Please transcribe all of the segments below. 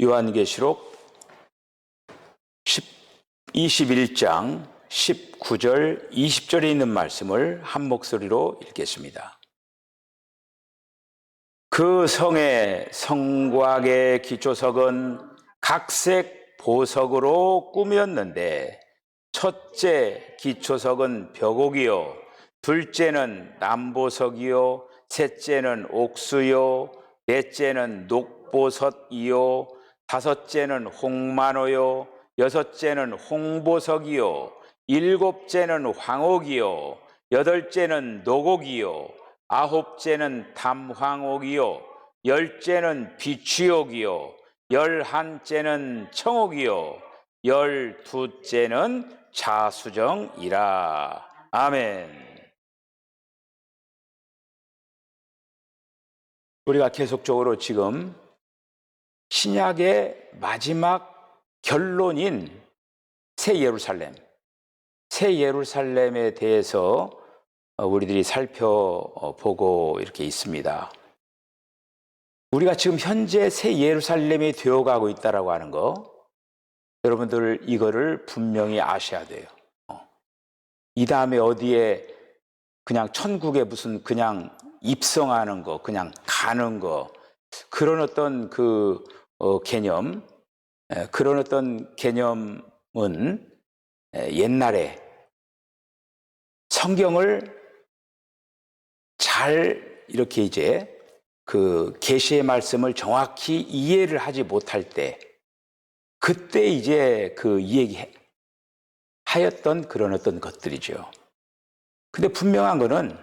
요한계시록 21장 19절 20절에 있는 말씀을 한 목소리로 읽겠습니다. 그 성의 성곽의 기초석은 각색 보석으로 꾸몄는데 첫째 기초석은 벽옥이요, 둘째는 남보석이요, 셋째는 옥수요, 넷째는 녹보석이요, 다섯째는 홍만호요, 여섯째는 홍보석이요, 일곱째는 황옥이요, 여덟째는 노곡이요, 아홉째는 담황옥이요, 열째는 비취옥이요, 열한째는 청옥이요, 열두째는 자수정이라. 아멘. 우리가 계속적으로 지금 신약의 마지막 결론인 새 예루살렘에 대해서 우리들이 살펴보고 이렇게 있습니다. 우리가 지금 현재 새 예루살렘이 되어가고 있다라고 하는 거, 여러분들 이거를 분명히 아셔야 돼요. 이 다음에 어디에 그냥 천국에 무슨 그냥 입성하는 거, 그냥 가는 거, 그런 어떤 개념, 그런 어떤 개념은 옛날에 성경을 잘 이렇게 이제 그 계시의 말씀을 정확히 이해를 하지 못할 때, 그때 이제 그 이야기하였던 그런 어떤 것들이죠. 근데 분명한 거는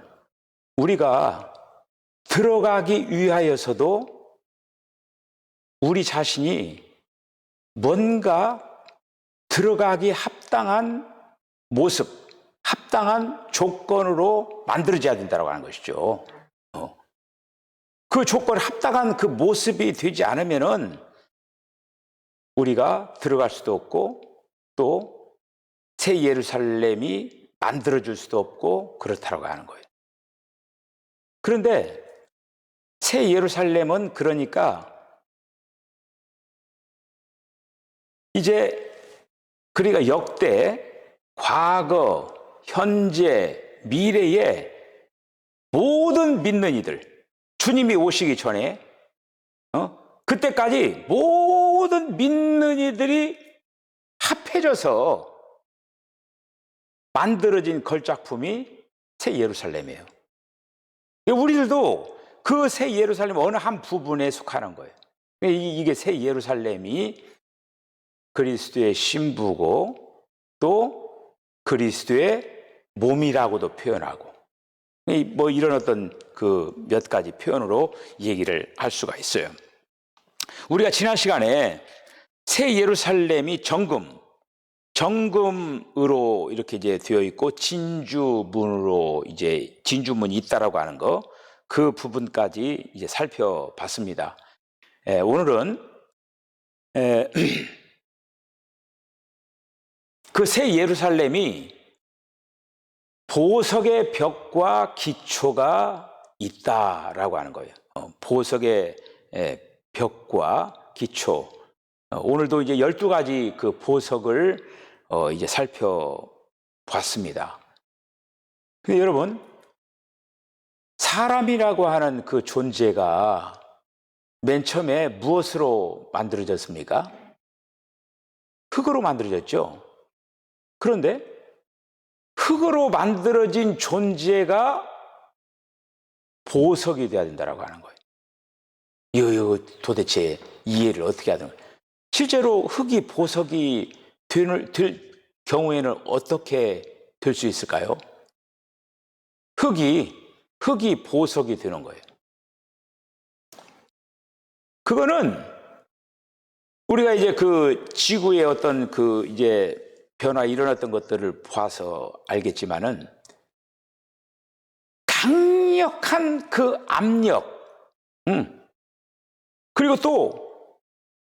우리가 들어가기 위하여서도 우리 자신이 뭔가 들어가기 합당한 모습, 합당한 조건으로 만들어져야 된다고 하는 것이죠. 그 조건, 합당한 그 모습이 되지 않으면은 우리가 들어갈 수도 없고 또 새 예루살렘이 만들어질 수도 없고 그렇다고 하는 거예요. 그런데 새 예루살렘은 그러니까 이제 그러니까 역대, 과거, 현재, 미래의 모든 믿는 이들, 주님이 오시기 전에 그때까지 모든 믿는 이들이 합해져서 만들어진 걸작품이 새 예루살렘이에요. 우리들도 그 새 예루살렘 어느 한 부분에 속하는 거예요. 이게 새 예루살렘이 그리스도의 신부고 또 그리스도의 몸이라고도 표현하고, 뭐 이런 어떤 그 몇 가지 표현으로 얘기를 할 수가 있어요. 우리가 지난 시간에 새 예루살렘이 정금으로 이렇게 이제 되어 있고 진주문으로 이제 진주문이 있다라고 하는 거, 그 부분까지 이제 살펴봤습니다. 오늘은 그 새 예루살렘이 보석의 벽과 기초가 있다라고 하는 거예요. 보석의 벽과 기초. 오늘도 이제 12가지 그 보석을 이제 살펴봤습니다. 근데 여러분, 사람이라고 하는 그 존재가 맨 처음에 무엇으로 만들어졌습니까? 흙으로 만들어졌죠. 그런데 흙으로 만들어진 존재가 보석이 되어야 된다고 하는 거예요. 이거 도대체 이해를 어떻게 하든, 실제로 흙이 보석이 될 경우에는 어떻게 될 수 있을까요? 흙이 보석이 되는 거예요. 그거는 우리가 이제 그 지구의 어떤 그 이제 변화 일어났던 것들을 봐서 알겠지만은, 강력한 그 압력, 그리고 또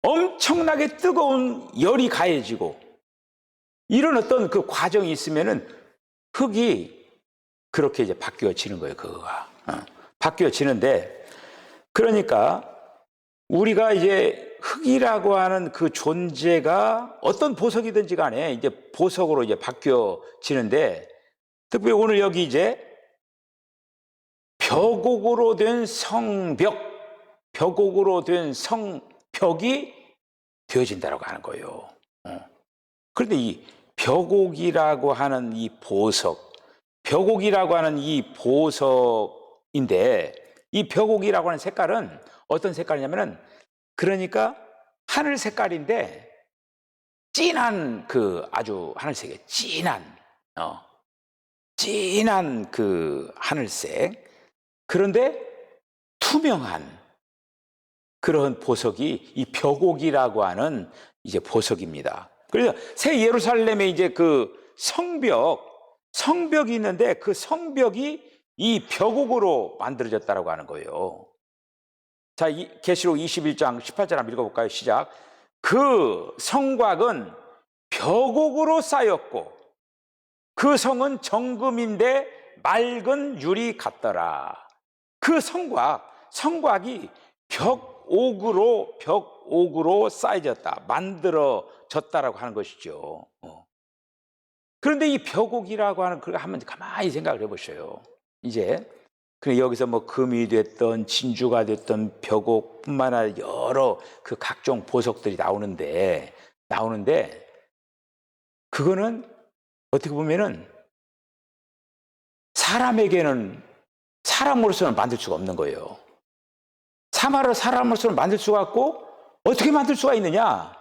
엄청나게 뜨거운 열이 가해지고 이런 어떤 그 과정이 있으면은 흙이 그렇게 이제 바뀌어지는 거예요. 바뀌어지는데, 그러니까 우리가 이제 흙이라고 하는 그 존재가 어떤 보석이든지 간에 이제 보석으로 이제 바뀌어지는데, 특별히 오늘 여기 이제 벽옥으로 된 성벽, 벽옥으로 된 성벽이 되어진다라고 하는 거예요. 그런데 이 벽옥이라고 하는 이 보석, 벽옥이라고 하는 이 보석인데, 이 벽옥이라고 하는 색깔은 어떤 색깔이냐면은, 그러니까 하늘 색깔인데 진한 그 아주 하늘색이에요. 진한 그 하늘색. 그런데 투명한 그런 보석이 이 벽옥이라고 하는 이제 보석입니다. 그래서 새 예루살렘에 이제 그 성벽이 있는데, 그 성벽이 이 벽옥으로 만들어졌다라고 하는 거예요. 자, 계시록 21장 18절 한번 읽어볼까요? 시작. 그 성곽은 벽옥으로 쌓였고 그 성은 정금인데 맑은 유리 같더라. 그 성곽이 벽옥으로 쌓여졌다, 만들어졌다라고 하는 것이죠. 그런데 이 벽옥이라고 하는 걸 한번 가만히 생각을 해보셔요. 이제 여기서 뭐 금이 됐던 진주가 됐던 벽옥뿐만 아니라 여러 그 각종 보석들이 나오는데 그거는 어떻게 보면은 사람으로서는 만들 수가 없는 거예요. 사람으로서는 만들 수가 없고, 어떻게 만들 수가 있느냐?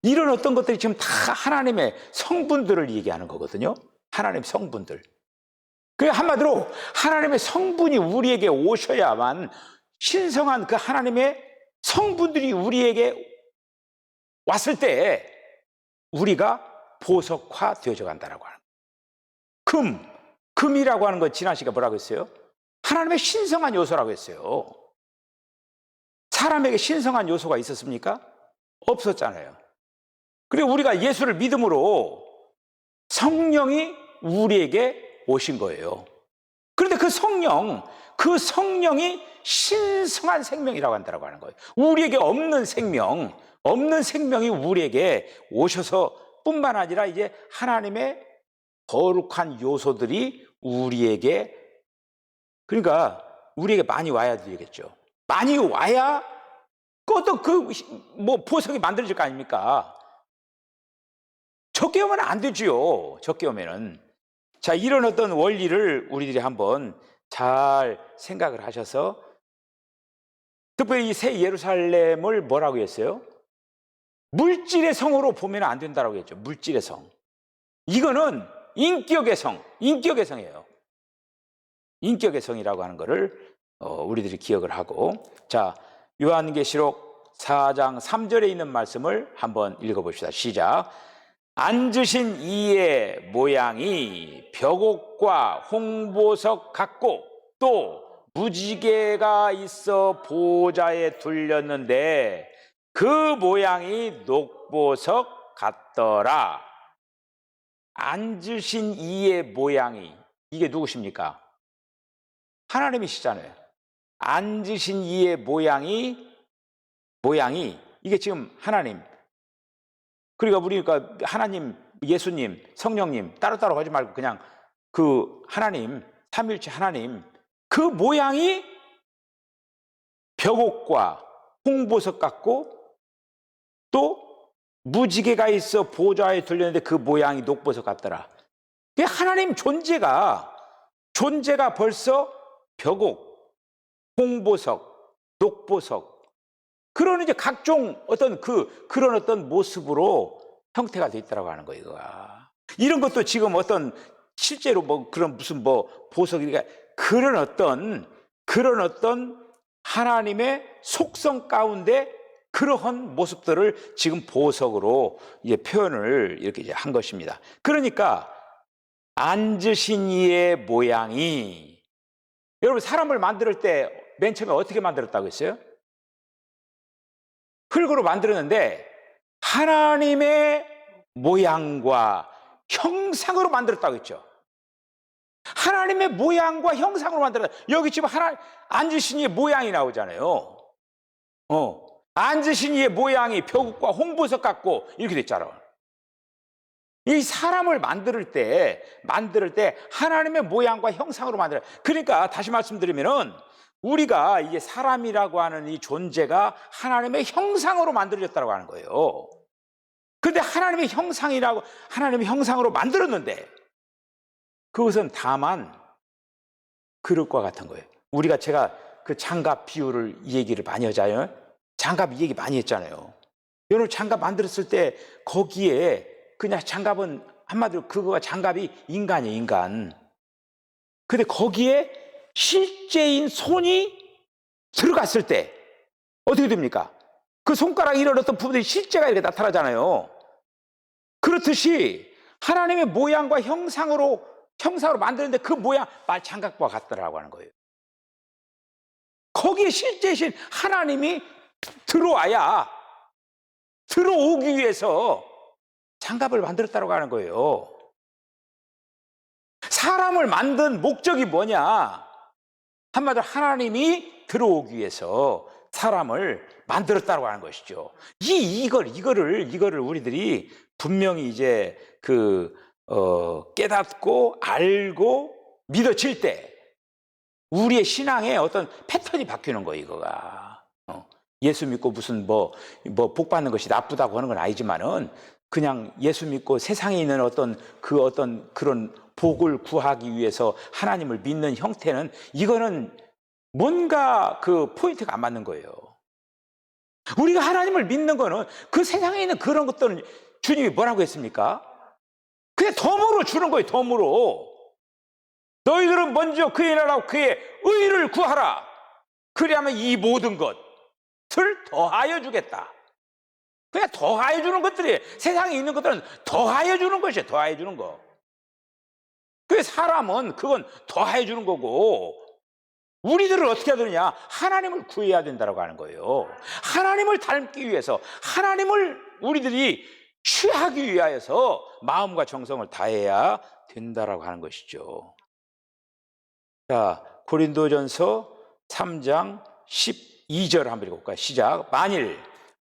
이런 어떤 것들이 지금 다 하나님의 성분들을 얘기하는 거거든요. 하나님의 성분들. 그 한마디로 하나님의 성분이 우리에게 오셔야만, 신성한 그 하나님의 성분들이 우리에게 왔을 때 우리가 보석화 되어져 간다라고 하는 거예요. 금이라고 하는 건 지난 시간에 뭐라고 했어요? 하나님의 신성한 요소라고 했어요. 사람에게 신성한 요소가 있었습니까? 없었잖아요. 그리고 우리가 예수를 믿음으로 성령이 우리에게 오신 거예요. 그런데 그 성령이 신성한 생명이라고 한다고 하는 거예요. 우리에게 없는 생명이 우리에게 오셔서 뿐만 아니라 이제 하나님의 거룩한 요소들이 그러니까 우리에게 많이 와야 되겠죠. 많이 와야 또 보석이 만들어질 거 아닙니까? 적게 오면 안 되지요. 적게 오면은. 자, 이런 어떤 원리를 우리들이 한번 잘 생각을 하셔서, 특별히 이 새 예루살렘을 뭐라고 했어요? 물질의 성으로 보면 안 된다고 했죠. 물질의 성. 이거는 인격의 성이에요. 인격의 성이라고 하는 거를 우리들이 기억을 하고, 자, 요한계시록 4장 3절에 있는 말씀을 한번 읽어봅시다. 시작. 앉으신 이의 모양이 벽옥과 홍보석 같고 또 무지개가 있어 보좌에 둘렸는데 그 모양이 녹보석 같더라. 앉으신 이의 모양이, 이게 누구십니까? 하나님이시잖아요. 앉으신 이의 모양이 이게 지금 하나님. 그러니까 우리가 하나님, 예수님, 성령님 따로따로 하지 말고 그냥 그 하나님, 삼위일체 하나님, 그 모양이 벽옥과 홍보석 같고 또 무지개가 있어 보좌에 둘렸는데 그 모양이 녹보석 같더라. 하나님 존재가 벌써 벽옥, 홍보석, 녹보석, 그런 이제 각종 그런 어떤 모습으로 형태가 되어 있다고 하는 거예요. 이런 것도 지금 실제로 그런 무슨 보석이니까 그런 어떤 하나님의 속성 가운데 그러한 모습들을 지금 보석으로 이제 표현을 이렇게 이제 한 것입니다. 그러니까 앉으신 이의 모양이, 여러분 사람을 만들 때 맨 처음에 어떻게 만들었다고 했어요? 흙으로 만들었는데 하나님의 모양과 형상으로 만들었다고 했죠. 하나님의 모양과 형상으로 만들었다. 여기 지금 앉으신 이의 모양이 나오잖아요. 앉으신 이의 모양이 벼국과 홍보석 같고 이렇게 됐잖아. 이 사람을 만들 때 하나님의 모양과 형상으로 만들어. 그러니까 다시 말씀드리면은 우리가 이게 사람이라고 하는 이 존재가 하나님의 형상으로 만들어졌다고 하는 거예요. 근데 하나님의 형상으로 만들었는데 그것은 다만 그릇과 같은 거예요. 제가 그 장갑 비유를 이 얘기를 많이 하잖아요. 장갑 이 얘기 많이 했잖아요. 여러분 장갑 만들었을 때 거기에 그냥 장갑은 한마디로 그거가 장갑이 인간이에요, 인간. 근데 거기에 실제인 손이 들어갔을 때 어떻게 됩니까? 그 손가락에 이런 어떤 부분들이 실제가 이렇게 나타나잖아요. 그렇듯이 하나님의 모양과 형상으로 만드는데 그 모양 장갑과 같더라고 하는 거예요. 거기에 실제이신 하나님이 들어오기 위해서 장갑을 만들었다고 하는 거예요. 사람을 만든 목적이 뭐냐? 한마디로 하나님이 들어오기 위해서 사람을 만들었다고 하는 것이죠. 이거를 우리들이 분명히 이제 깨닫고 알고 믿어질 때 우리의 신앙의 어떤 패턴이 바뀌는 거예요, 이거가. 예수 믿고 무슨 복 받는 것이 나쁘다고 하는 건 아니지만은 그냥 예수 믿고 세상에 있는 어떤 그런 복을 구하기 위해서 하나님을 믿는 형태는 이거는 뭔가 그 포인트가 안 맞는 거예요. 우리가 하나님을 믿는 거는 그 세상에 있는 그런 것들은 주님이 뭐라고 했습니까? 그냥 덤으로 주는 거예요, 덤으로. 너희들은 먼저 그의 나라와 그의 의를 구하라. 그리하면 이 모든 것을 더하여 주겠다. 그냥 더하여 주는 것들이 세상에 있는 것들은 더하여 주는 것이에요. 더하여 주는 거. 그 사람은 그건 더하여 주는 거고 우리들은 어떻게 해야 되느냐? 하나님을 구해야 된다고 하는 거예요. 하나님을 닮기 위해서 하나님을 우리들이 취하기 위하여서 마음과 정성을 다해야 된다라고 하는 것이죠. 자, 고린도전서 3장 12절 한번 읽어볼까요? 시작. 만일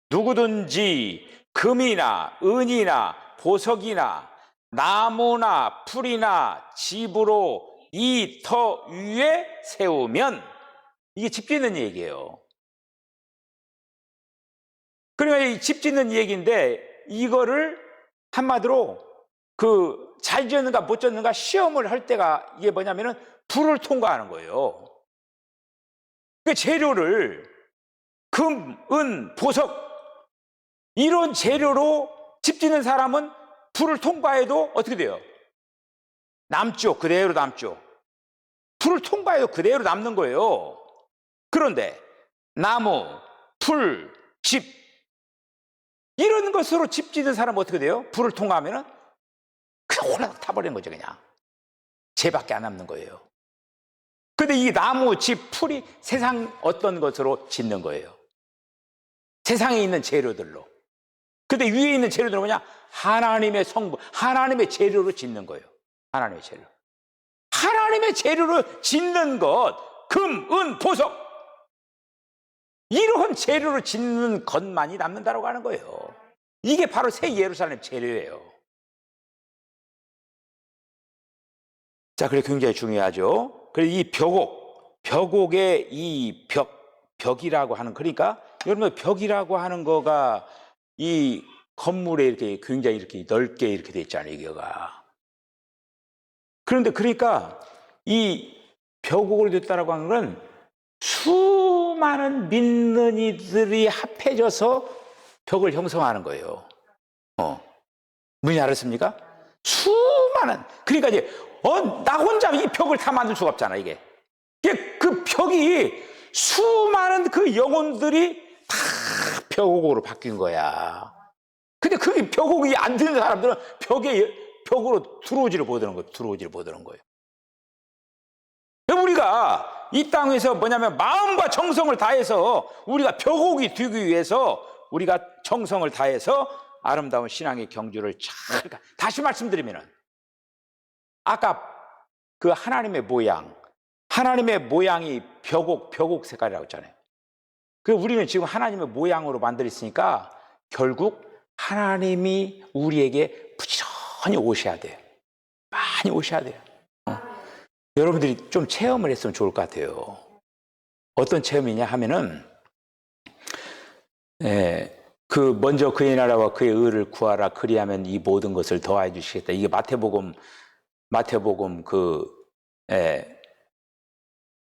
누구든지 금이나 은이나 보석이나 나무나 풀이나 집으로 이 터 위에 세우면 이게 집 짓는 얘기예요. 그러니까 이 집 짓는 얘기인데 이거를 한마디로 잘 지었는가 못 지었는가 시험을 할 때가 이게 뭐냐면은 불을 통과하는 거예요. 그 재료를 금, 은, 보석 이런 재료로 집 짓는 사람은 불을 통과해도 어떻게 돼요? 남죠. 그대로 남죠. 불을 통과해도 그대로 남는 거예요. 그런데 나무, 풀, 집 이런 것으로 집 짓는 사람은 어떻게 돼요? 불을 통과하면은 그냥 홀라닥 타버리는 거죠. 그냥 재밖에 안 남는 거예요. 근데 이 나무, 집, 풀이 세상 어떤 것으로 짓는 거예요? 세상에 있는 재료들로. 근데 위에 있는 재료들은 뭐냐? 하나님의 성분, 하나님의 재료로 짓는 거예요. 하나님의 재료. 하나님의 재료로 짓는 것, 금, 은, 보석 이런 재료로 짓는 것만이 남는다고 하는 거예요. 이게 바로 새 예루살렘 재료예요. 자, 그래 굉장히 중요하죠. 그래서 이 벽옥의 이 벽이라고 하는, 그러니까 여러분 벽이라고 하는 거가 이 건물에 이렇게 굉장히 이렇게 넓게 이렇게 돼 있잖아요, 이거가. 그런데 그러니까 이 벽옥으로 됐다라고 하는 건 수많은 믿는 이들이 합해져서 벽을 형성하는 거예요. 무슨 알았습니까? 수많은. 그러니까 이제 나 혼자 이 벽을 다 만들 수가 없잖아, 이게. 그 벽이 수많은 그 영혼들이 다 벽옥으로 바뀐 거야. 근데 그 벽옥이 안 되는 사람들은 벽으로 들어오지를 못하는 거예요. 우리가 이 땅에서 뭐냐면 마음과 정성을 다해서 우리가 벽옥이 되기 위해서 우리가 정성을 다해서 아름다운 신앙의 경주를 그러니까 다시 말씀드리면은 아까 그 하나님의 모양이 벽옥 색깔이라고 했잖아요. 그 우리는 지금 하나님의 모양으로 만들어 있으니까 결국 하나님이 우리에게 부지런히 오셔야 돼요. 많이 오셔야 돼요. 여러분들이 좀 체험을 했으면 좋을 것 같아요. 어떤 체험이냐 하면은, 그 먼저 그의 나라와 그의 의를 구하라. 그리하면 이 모든 것을 더하여 주시겠다. 이게 마태복음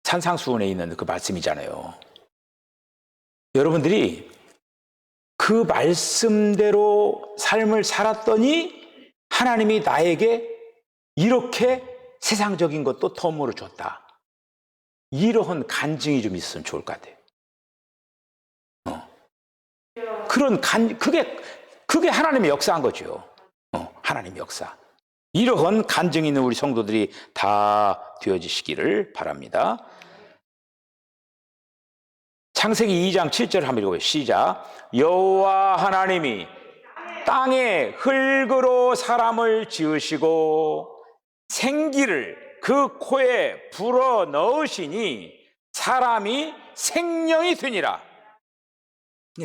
산상수훈에 있는 그 말씀이잖아요. 여러분들이 그 말씀대로 삶을 살았더니 하나님이 나에게 이렇게 세상적인 것도 덤으로 줬다. 이러한 간증이 좀 있으면 좋을 것 같아요. 그게 하나님의 역사한 거죠. 하나님의 역사. 이러한 간증이 있는 우리 성도들이 다 되어지시기를 바랍니다. 창세기 2장 7절 한번 읽어보세요. 시작. 여호와 하나님이 땅에 흙으로 사람을 지으시고 생기를 그 코에 불어 넣으시니 사람이 생명이 되니라.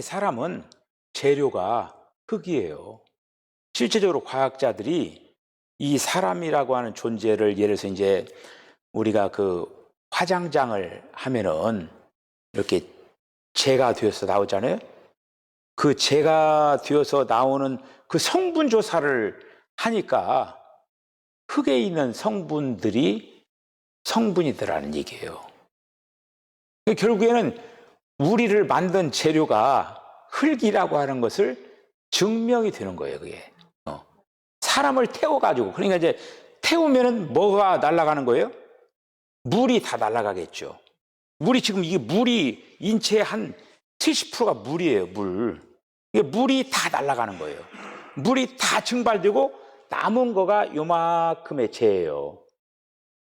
사람은 재료가 흙이에요. 실제적으로 과학자들이 이 사람이라고 하는 존재를, 예를 들어서 이제 우리가 그 화장장을 하면은 이렇게 재가 되어서 나오잖아요. 그 재가 되어서 나오는 그 성분 조사를 하니까 흙에 있는 성분들이 성분이더라는 얘기예요. 결국에는 우리를 만든 재료가 흙이라고 하는 것을 증명이 되는 거예요, 그게. 사람을 태워가지고, 그러니까 이제 태우면은 뭐가 날아가는 거예요? 물이 다 날아가겠죠. 이게 물이 인체의 한 70%가 물이에요, 물. 이게 물이 다 날아가는 거예요. 물이 다 증발되고 남은 거가 요만큼의 재예요.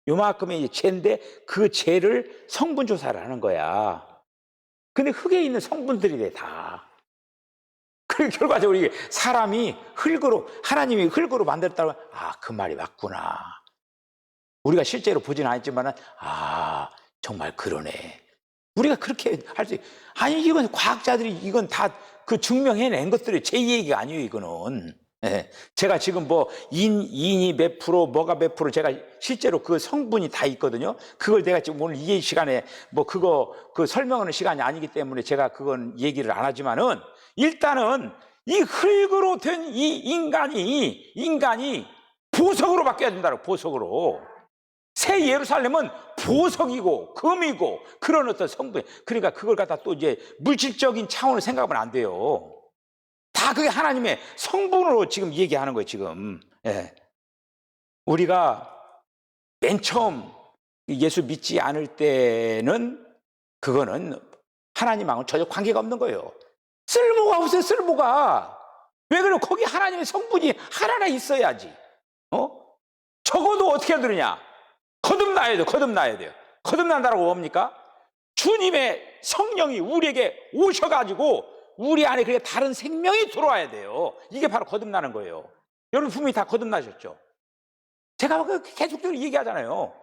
요만큼의 재인데 그 재를 성분 조사를 하는 거야. 근데 흙에 있는 성분들이 다. 그리고 결과적으로 이게 사람이 하나님이 흙으로 만들었다고, 그 말이 맞구나. 우리가 실제로 보진 않았지만, 정말 그러네. 우리가 그렇게 할 수, 이건 과학자들이 이건 다 그 증명해낸 것들이 제 얘기가 아니에요, 이거는. 제가 지금 인이 몇 프로, 뭐가 몇 프로, 제가 실제로 그 성분이 다 있거든요. 그걸 내가 지금 오늘 이 시간에 그 설명하는 시간이 아니기 때문에 제가 그건 얘기를 안 하지만은, 일단은 이 흙으로 된 이 인간이 보석으로 바뀌어야 된다고, 보석으로. 새 예루살렘은 보석이고 금이고 그런 어떤 성분, 그러니까 그걸 갖다 또 이제 물질적인 차원으로 생각하면 안 돼요. 다 그게 하나님의 성분으로 지금 얘기하는 거예요, 지금. 우리가 맨 처음 예수 믿지 않을 때는 그거는 하나님하고는 전혀 관계가 없는 거예요. 쓸모가 없어요, 쓸모가. 왜 그래요? 거기 하나님의 성분이 하나나 있어야지. 적어도 어떻게 해야 되느냐? 거듭나야 돼요, 거듭나야 돼요. 거듭난다라고 뭡니까? 주님의 성령이 우리에게 오셔가지고 우리 안에 그게 다른 생명이 들어와야 돼요. 이게 바로 거듭나는 거예요. 여러분 분명히 다 거듭나셨죠? 제가 계속적으로 얘기하잖아요.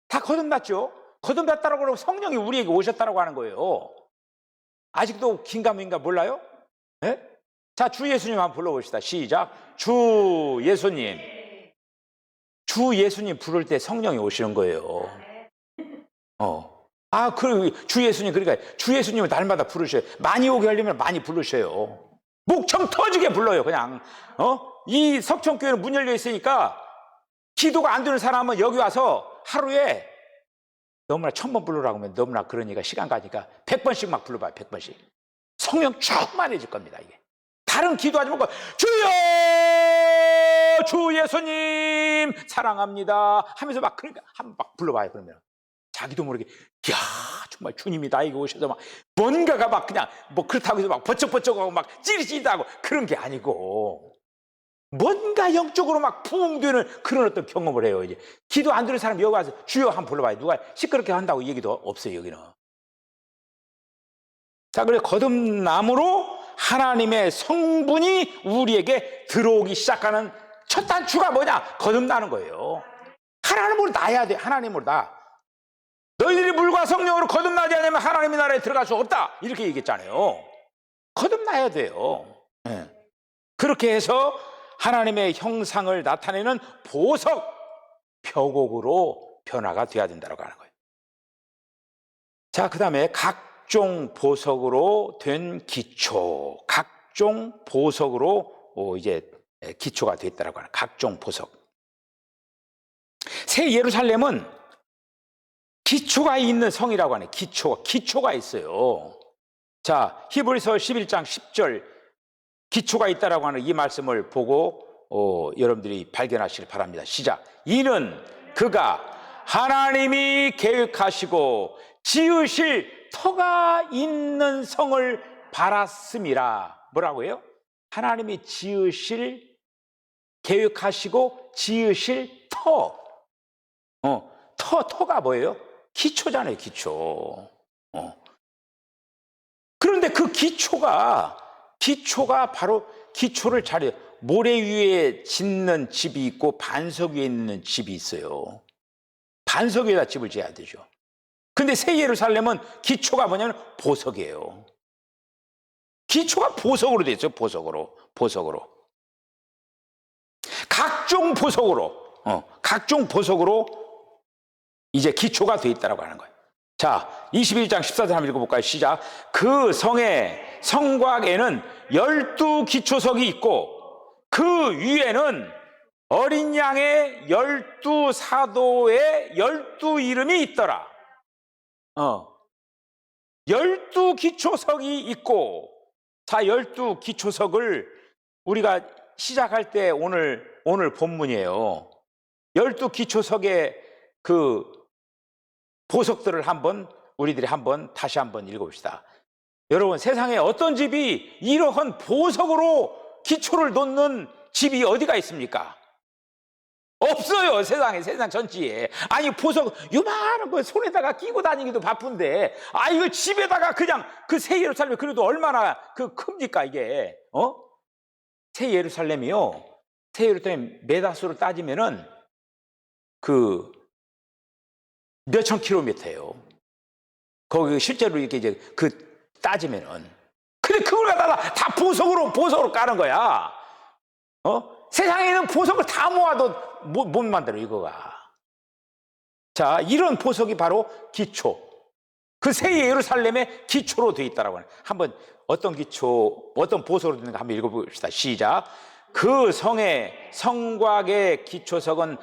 다 거듭났죠? 거듭났다라고 그러면 성령이 우리에게 오셨다라고 하는 거예요. 아직도 긴가민가 몰라요? 네? 자, 주 예수님 한번 불러봅시다. 시작. 주 예수님. 주 예수님 부를 때 성령이 오시는 거예요. 주 예수님, 그러니까 주 예수님을 날마다 부르셔요. 많이 오게 하려면 많이 부르셔요. 목청 터지게 불러요, 그냥. 이 석천교회는 문 열려 있으니까 기도가 안 되는 사람은 여기 와서 하루에 너무나 1000번 부르라고 하면 너무나 그러니까 시간 가니까 100번씩 막 불러봐요, 100번씩. 성령 충만해질 겁니다, 이게. 다른 기도하지 말고, 주여! 주 예수님! 사랑합니다. 하면서 그러니까 한번 막 불러봐요, 그러면. 자기도 모르게, 이야, 정말 주님이 나에게 오셔서 뭔가가 그냥 그렇다고 해서 버쩍버쩍하고 찌릿찌릿하고 그런 게 아니고, 뭔가 영적으로 부흥 되는 그런 어떤 경험을 해요, 이제. 기도 안 되는 사람 여기 와서 주여 한번 불러봐요. 누가 시끄럽게 한다고 얘기도 없어요, 여기는. 자, 그래서 거듭남으로 하나님의 성분이 우리에게 들어오기 시작하는 첫 단추가 뭐냐? 거듭나는 거예요. 하나님으로 나야 돼, 하나님으로 나. 너희들이 물과 성령과 성령으로 거듭나지 않으면 하나님의 나라에 들어갈 수 없다. 이렇게 얘기했잖아요. 거듭나야 돼요. 네. 그렇게 해서 하나님의 형상을 나타내는 보석, 벽옥으로 변화가 돼야 된다고 하는 거예요. 자, 그 다음에 각종 보석으로 된 기초, 각종 보석으로 이제 기초가 됐다라고 하는 각종 보석. 새 예루살렘은 기초가 있는 성이라고 하네. 기초가 있어요. 자, 히브리서 11장 10절 기초가 있다라고 하는 이 말씀을 보고 여러분들이 발견하시길 바랍니다. 시작. 이는 그가 하나님이 계획하시고 지으실 터가 있는 성을 바랐음이라. 뭐라고요? 하나님이 계획하시고 지으실 터. 터가 뭐예요? 기초잖아요, 기초. 그런데 그 기초가 바로 기초를 잘해요. 모래 위에 짓는 집이 있고 반석 위에 있는 집이 있어요. 반석 위에다 집을 지어야 되죠. 근데 새 예루살렘은 기초가 뭐냐면 보석이에요. 기초가 보석으로 돼 있어요. 보석으로. 각종 보석으로 이제 기초가 돼 있다라고 하는 거예요. 자, 21장 14절 한번 읽어볼까요? 시작. 그 성곽에는 12기초석이 있고 그 위에는 어린 양의 12사도의 12이름이 있더라. 12기초석이 있고, 자, 12기초석을 우리가 시작할 때 오늘 본문이에요. 12기초석의 그 보석들을 우리들이 다시 한번 읽어봅시다. 여러분, 세상에 어떤 집이 이러한 보석으로 기초를 놓는 집이 어디가 있습니까? 없어요. 세상 전체에. 아니, 보석 요만한 거 손에다가 끼고 다니기도 바쁜데, 이거 집에다가 그냥 그 새 예루살렘이 그래도 얼마나 큽니까 이게? 새 예루살렘이요. 새 예루살렘 메다수로 따지면은 몇천 킬로미터예요. 거기 실제로 이렇게 이제 따지면은. 근데 그걸 갖다가 다 보석으로 까는 거야. 세상에 있는 보석을 다 모아도 못 만들어, 이거가. 자, 이런 보석이 바로 기초. 그 새 예루살렘의 기초로 되어 있다라고 하는. 한번 어떤 보석으로 되는가 한번 읽어봅시다. 시작. 그 성곽의 기초석은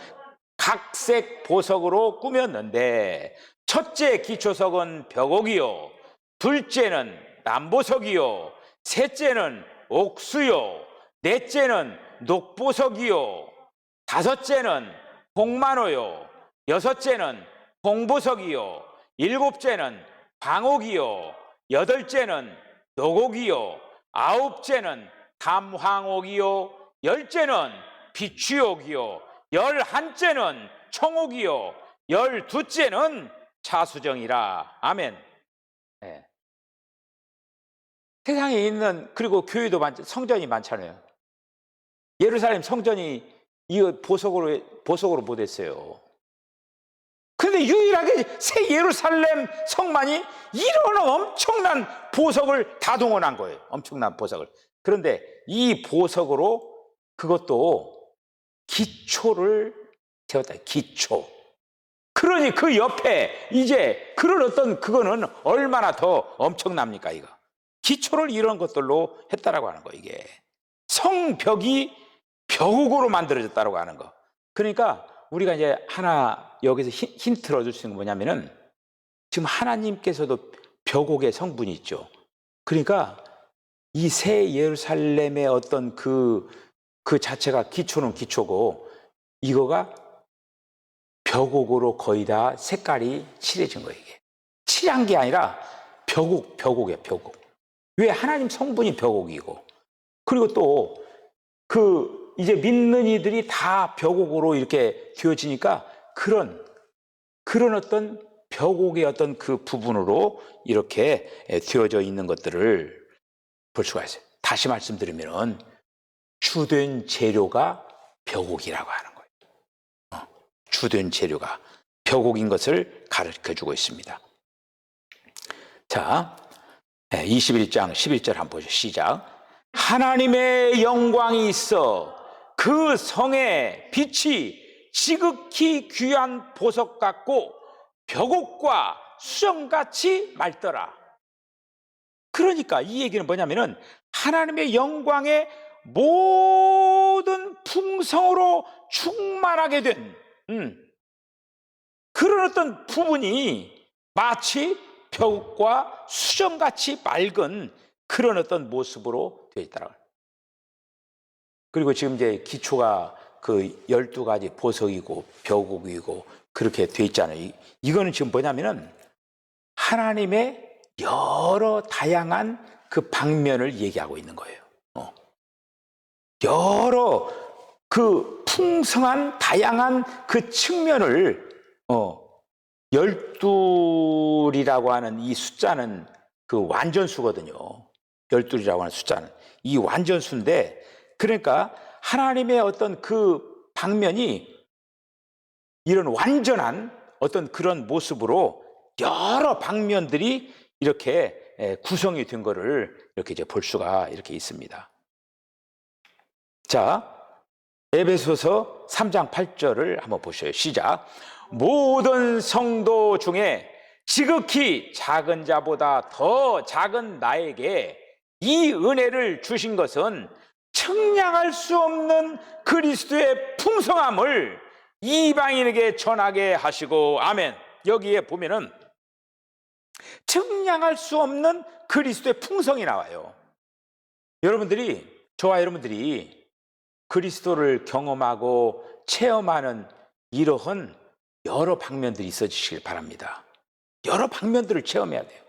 각색 보석으로 꾸몄는데, 첫째 기초석은 벽옥이요, 둘째는 남보석이요, 셋째는 옥수요, 넷째는 녹보석이요, 다섯째는 홍만호요, 여섯째는 홍보석이요, 일곱째는 광옥이요, 여덟째는 노곡이요, 아홉째는 담황옥이요, 열째는 비추옥이요, 11째는 청옥이요, 12째는 차수정이라. 아멘. 네. 세상에 있는, 그리고 교회도 성전이 많잖아요. 예루살렘 성전이 이 보석으로 못했어요. 그런데 유일하게 새 예루살렘 성만이 이런 엄청난 보석을 다 동원한 거예요. 엄청난 보석을. 그런데 이 보석으로 그것도 기초를 세웠다. 기초. 그러니 그 옆에 이제 그거는 얼마나 더 엄청납니까, 이거. 기초를 이런 것들로 했다라고 하는 거, 이게. 성벽이 벽옥으로 만들어졌다라고 하는 거. 그러니까 우리가 이제 하나 여기서 힌트를 얻을 수 있는 건 뭐냐면은, 지금 하나님께서도 벽옥의 성분이 있죠. 그러니까 이 새 예루살렘의 어떤 그 자체가 기초는 기초고, 이거가 벽옥으로 거의 다 색깔이 칠해진 거예요, 이게. 칠한 게 아니라 벽옥이에요, 벽옥. 왜? 하나님 성분이 벽옥이고, 그리고 또 이제 믿는 이들이 다 벽옥으로 이렇게 되어지니까 그런 어떤 벽옥의 어떤 그 부분으로 이렇게 되어져 있는 것들을 볼 수가 있어요. 다시 말씀드리면 주된 재료가 벽옥이라고 하는 거예요. 주된 재료가 벽옥인 것을 가르쳐 주고 있습니다. 자, 21장 11절 한번 보죠. 시작. 하나님의 영광이 있어 그 성의 빛이 지극히 귀한 보석 같고 벽옥과 수정같이 맑더라. 그러니까 이 얘기는 뭐냐면은 하나님의 영광의 모든 풍성으로 충만하게 된 그런 어떤 부분이 마치 벽과 수정같이 맑은 그런 어떤 모습으로 되어 있다는 거예요. 그리고 지금 이제 기초가 그 12가지 보석이고 벽옥이고 그렇게 되어 있잖아요. 이거는 지금 뭐냐면은 하나님의 여러 다양한 그 방면을 얘기하고 있는 거예요. 여러 그 풍성한 다양한 그 측면을 12이라고 하는 이 숫자는 그 완전수거든요. 12이라고 하는 숫자는 이 완전수인데, 그러니까 하나님의 어떤 그 방면이 이런 완전한 어떤 그런 모습으로 여러 방면들이 이렇게 구성이 된 거를 이렇게 이제 볼 수가 이렇게 있습니다. 자, 에베소서 3장 8절을 한번 보셔요. 시작. 모든 성도 중에 지극히 작은 자보다 더 작은 나에게 이 은혜를 주신 것은 측량할 수 없는 그리스도의 풍성함을 이방인에게 전하게 하시고, 아멘. 여기에 보면은 측량할 수 없는 그리스도의 풍성이 나와요. 여러분들이, 저와 여러분들이 그리스도를 경험하고 체험하는 이러한 여러 방면들이 있어지시길 바랍니다. 여러 방면들을 체험해야 돼요.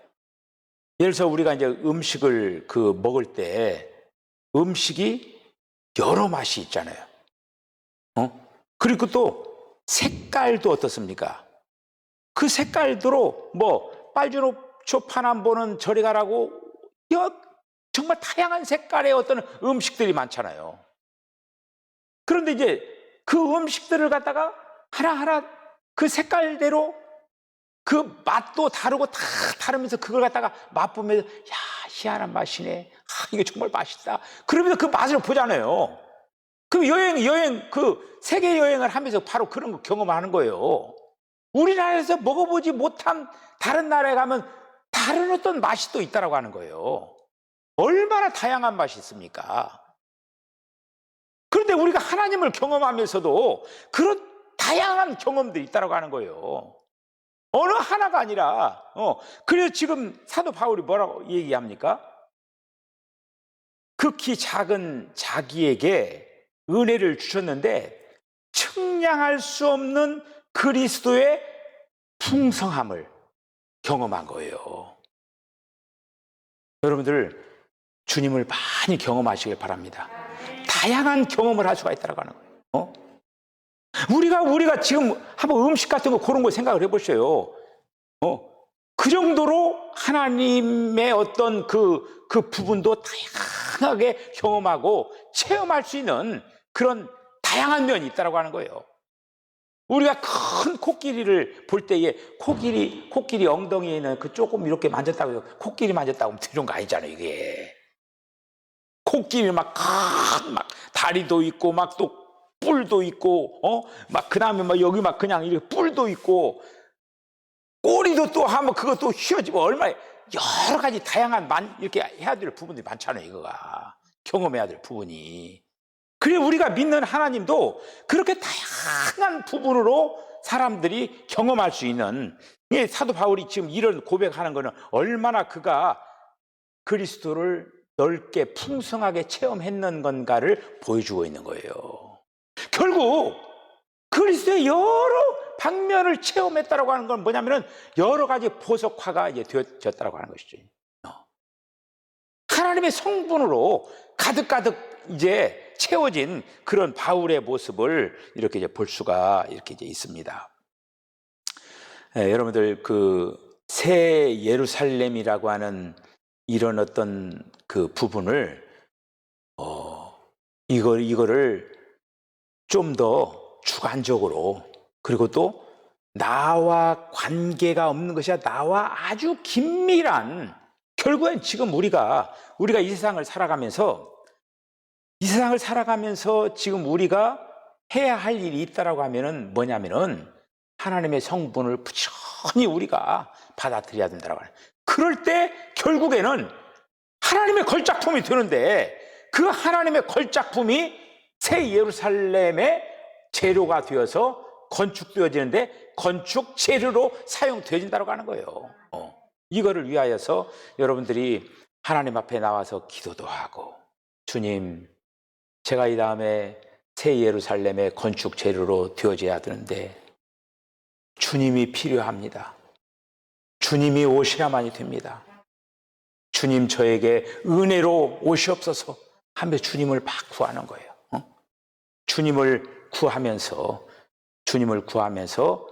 예를 들어서 우리가 이제 음식을 먹을 때 음식이 여러 맛이 있잖아요. 그리고 또 색깔도 어떻습니까? 그 색깔대로 빨주노초 파남 보는 저리 가라고 정말 다양한 색깔의 어떤 음식들이 많잖아요. 그런데 이제 그 음식들을 갖다가 하나하나 그 색깔대로 그 맛도 다르고 다 다르면서 그걸 갖다가 맛보면서 야, 희한한 맛이네. 이게 정말 맛있다. 그러면서 그 맛을 보잖아요. 그럼 여행 그 세계 여행을 하면서 바로 그런 거 경험하는 거예요. 우리나라에서 먹어보지 못한 다른 나라에 가면 다른 어떤 맛이 또 있다라고 하는 거예요. 얼마나 다양한 맛이 있습니까? 그런데 우리가 하나님을 경험하면서도 그런 다양한 경험들이 있다라고 하는 거예요. 어느 하나가 아니라. 그래서 지금 사도 바울이 뭐라고 얘기합니까? 극히 작은 자기에게 은혜를 주셨는데 측량할 수 없는 그리스도의 풍성함을 경험한 거예요. 여러분들 주님을 많이 경험하시길 바랍니다. 다양한 경험을 할 수가 있다고 하는 거예요. 우리가 지금 한번 음식 같은 거 그런 거 생각을 해보세요. 그 정도로 하나님의 어떤 그 부분도 다양하게 경험하고 체험할 수 있는 그런 다양한 면이 있다고 하는 거예요. 우리가 큰 코끼리를 볼 때에 코끼리 엉덩이에는 그 조금 이렇게 만졌다고 해서 코끼리 만졌다고 하면 이런 거 아니잖아요, 이게. 코끼리 막 다리도 있고 막 또 뿔도 있고 그 다음에 막 여기 막 그냥 이렇게 뿔도 있고 꼬리도 또 하면 그것도 휘어지고 얼마나 여러 가지 다양한 이렇게 해야 될 부분들이 많잖아요. 이거가 경험해야 될 부분이. 그래 우리가 믿는 하나님도 그렇게 다양한 부분으로 사람들이 경험할 수 있는, 사도 바울이 지금 이런 고백하는 거는 얼마나 그가 그리스도를 넓게 풍성하게 체험했는 건가를 보여주고 있는 거예요. 결국 그리스도의 여러 방면을 체험했다라고 하는 건 뭐냐면은 여러 가지 보석화가 이제 되어졌다라고 하는 것이죠. 하나님의 성분으로 가득가득 이제 채워진 그런 바울의 모습을 이렇게 이제 볼 수가 이렇게 이제 있습니다. 여러분들 그 새 예루살렘이라고 하는 이런 어떤 그 부분을 이거를 좀 더 주관적으로 그리고 또 나와 관계가 없는 것이 아니라 나와 아주 긴밀한, 결국엔 지금 우리가 이 세상을 살아가면서 지금 우리가 해야 할 일이 있다라고 하면은 뭐냐면은 하나님의 성분을 부지런히 우리가 받아들여야 된다라고 하는. 그럴 때 결국에는 하나님의 걸작품이 되는데, 그 하나님의 걸작품이 새 예루살렘의 재료가 되어서 건축되어지는데 건축 재료로 사용되어진다고 하는 거예요. 이거를 위하여서 여러분들이 하나님 앞에 나와서 기도도 하고, 주님, 제가 이 다음에 새 예루살렘의 건축 재료로 되어져야 되는데 주님이 필요합니다. 주님이 오셔야만이 됩니다. 주님, 저에게 은혜로 오시옵소서 하며 주님을 막 구하는 거예요. 주님을 구하면서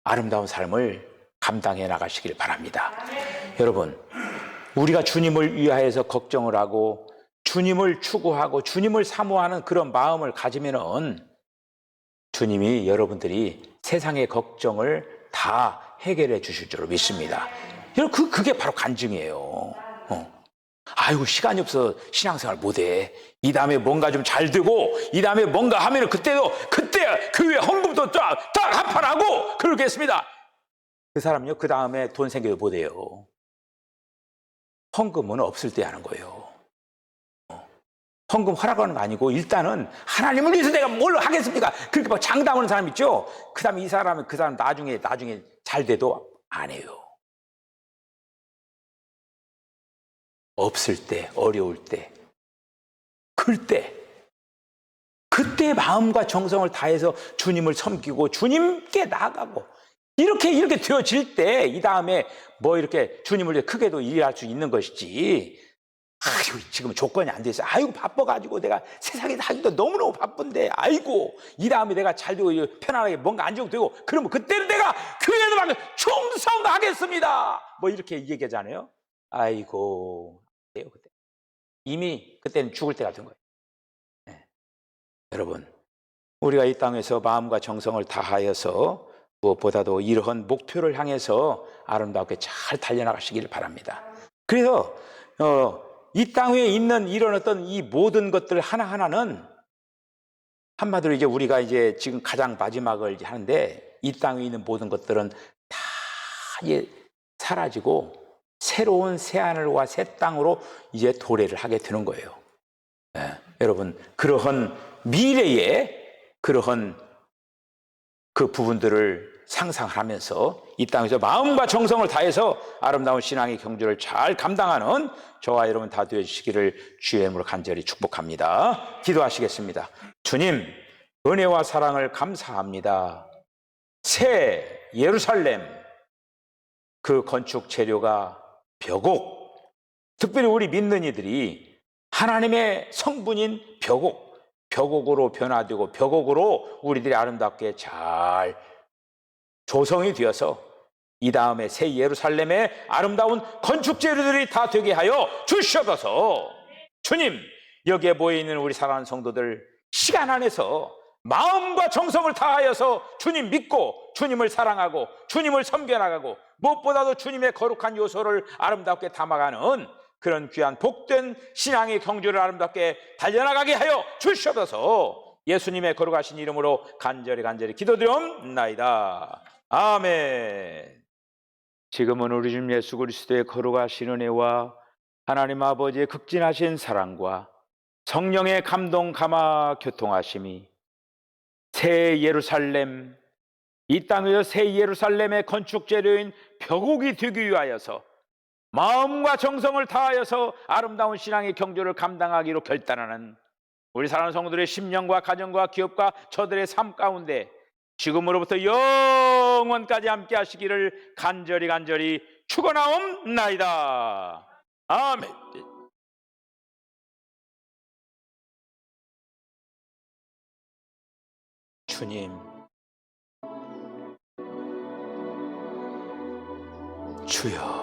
아름다운 삶을 감당해 나가시길 바랍니다. 여러분, 우리가 주님을 위하여서 걱정을 하고 주님을 추구하고 주님을 사모하는 그런 마음을 가지면은 주님이 여러분들이 세상의 걱정을 다 해결해 주실 줄 믿습니다. 여러분, 그게 바로 간증이에요. 아이고, 시간이 없어 신앙생활 못해. 이 다음에 뭔가 좀 잘 되고 이 다음에 뭔가 하면은 그때 교회 헌금도 딱 합판하고 그러겠습니다. 그 사람은요, 그 다음에 돈 생겨도 못해요. 헌금은 없을 때 하는 거예요. 헌금 허락하는 거 아니고 일단은 하나님을 위해서 내가 뭘 하겠습니까? 그렇게 막 장담하는 사람 있죠? 그 다음에 이 사람은 나중에 잘 돼도 안 해요. 없을 때, 어려울 때, 그때 마음과 정성을 다해서 주님을 섬기고 주님께 나아가고 이렇게 되어질 때, 이 다음에 뭐 이렇게 주님을 위해 크게도 일할 수 있는 것이지. 아이고, 지금 조건이 안 돼 있어. 아이고, 바빠가지고 내가 세상에 하기도 너무너무 바쁜데, 아이고, 이 다음에 내가 잘 되고 편안하게 뭔가 안정되고 그러면 그때는 내가 교회도 막 충성하겠습니다. 뭐 이렇게 얘기하잖아요. 아이고, 그때 이미 그때는 죽을 때가 된 거예요. 네. 여러분, 우리가 이 땅에서 마음과 정성을 다하여서 무엇보다도 이러한 목표를 향해서 아름답게 잘 달려나가시기를 바랍니다. 그래서 이 땅 위에 있는 이런 어떤 이 모든 것들 하나하나는 한마디로 이제 우리가 이제 지금 가장 마지막을 하는데, 이 땅 위에 있는 모든 것들은 다 이제 사라지고 새로운 새하늘과 새 땅으로 이제 도래를 하게 되는 거예요. 네, 여러분, 그러한 미래에 그러한 그 부분들을 상상하면서 이 땅에서 마음과 정성을 다해서 아름다운 신앙의 경주를 잘 감당하는 저와 여러분 다 되어주시기를 주의 이름으로 간절히 축복합니다. 기도하시겠습니다. 주님, 은혜와 사랑을 감사합니다. 새 예루살렘, 그 건축 재료가 벽옥, 특별히 우리 믿는 이들이 하나님의 성분인 벽옥으로 변화되고 벽옥으로 우리들이 아름답게 잘 조성이 되어서 이 다음에 새 예루살렘의 아름다운 건축 재료들이 다 되게 하여 주시옵소서. 주님, 여기에 모여있는 우리 사랑하는 성도들 시간 안에서 마음과 정성을 다하여서 주님 믿고 주님을 사랑하고 주님을 섬겨나가고 무엇보다도 주님의 거룩한 요소를 아름답게 담아가는 그런 귀한 복된 신앙의 경주를 아름답게 달려나가게 하여 주시옵소서. 예수님의 거룩하신 이름으로 간절히 기도드리옵나이다. 아멘. 지금은 우리 주 예수 그리스도의 거룩하신 은혜와 하나님 아버지의 극진하신 사랑과 성령의 감동 감화 교통하심이 새 예루살렘, 이 땅의 새 예루살렘의 건축 재료인 벽옥이 되기 위하여서 마음과 정성을 다하여서 아름다운 신앙의 경주를 감당하기로 결단하는 우리 사랑하는 성도들의 심령과 가정과 기업과 저들의 삶 가운데 지금으로부터 영원까지 함께 하시기를 간절히 축원하옵나이다. 아멘. 주님, 주여.